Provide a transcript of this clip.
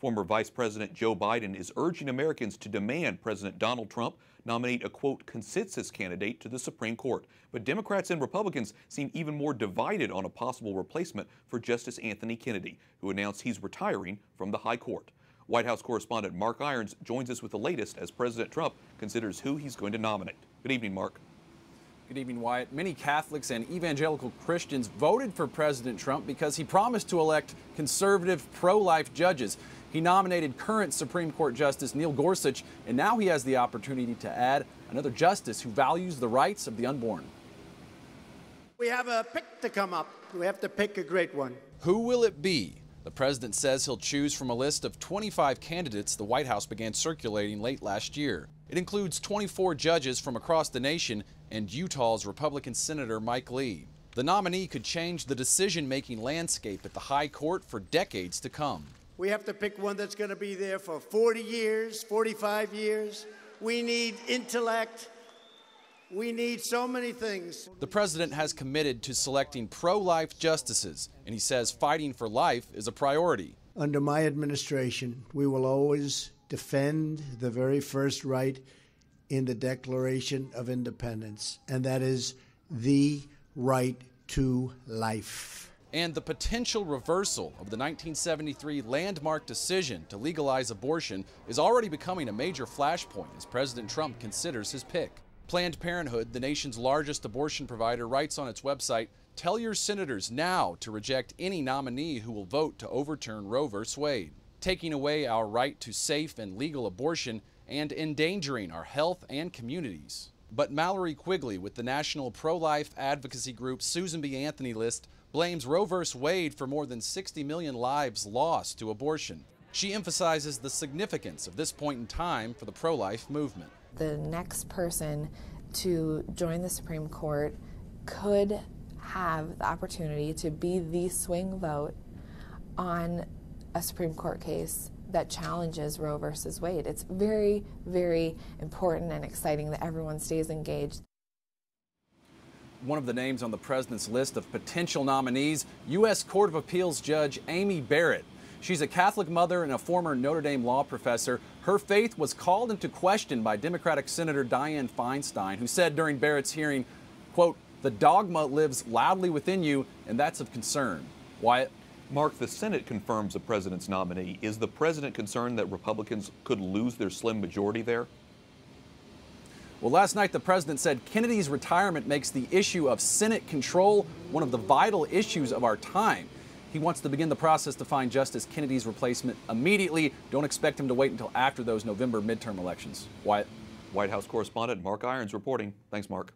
Former Vice President Joe Biden is urging Americans to demand President Donald Trump nominate a, quote, consensus candidate to the Supreme Court. But Democrats and Republicans seem even more divided on a possible replacement for Justice Anthony Kennedy, who announced he's retiring from the High Court. White House correspondent Mark Irons joins us with the latest as President Trump considers who he's going to nominate. Good evening, Mark. Good evening, Wyatt. Many Catholics and evangelical Christians voted for President Trump because he promised to elect conservative, pro-life judges. He nominated current Supreme Court Justice Neil Gorsuch, and now he has the opportunity to add another justice who values the rights of the unborn. We have a pick to come up. We have to pick a great one. Who will it be? The president says he'll choose from a list of 25 candidates the White House began circulating late last year. It includes 24 judges from across the nation and Utah's Republican Senator Mike Lee. The nominee could change the decision-making landscape at the High Court for decades to come. We have to pick one that's going to be there for 40 years, 45 years. We need intellect. We need so many things. The president has committed to selecting pro-life justices, and he says fighting for life is a priority. Under my administration, we will always defend the very first right in the Declaration of Independence, and that is the right to life. And the potential reversal of the 1973 landmark decision to legalize abortion is already becoming a major flashpoint as President Trump considers his pick. Planned Parenthood, the nation's largest abortion provider, writes on its website, "Tell your senators now to reject any nominee who will vote to overturn Roe v. Wade, taking away our right to safe and legal abortion and endangering our health and communities." But Mallory Quigley with the national pro-life advocacy group Susan B. Anthony List blames Roe v. Wade for more than 60 million lives lost to abortion. She emphasizes the significance of this point in time for the pro-life movement. The next person to join the Supreme Court could have the opportunity to be the swing vote on a Supreme Court case that challenges Roe versus Wade. It's very, very important and exciting that everyone stays engaged. One of the names on the president's list of potential nominees, U.S. Court of Appeals Judge Amy Barrett. She's a Catholic mother and a former Notre Dame law professor. Her faith was called into question by Democratic Senator Dianne Feinstein, who said during Barrett's hearing, quote, "The dogma lives loudly within you, and that's of concern." Wyatt? Mark, the Senate confirms the president's nominee. Is the president concerned that Republicans could lose their slim majority there? Well, last night the president said Kennedy's retirement makes the issue of Senate control one of the vital issues of our time. He wants to begin the process to find Justice Kennedy's replacement immediately. Don't expect him to wait until after those November midterm elections. Wyatt? White House correspondent Mark Irons reporting. Thanks, Mark.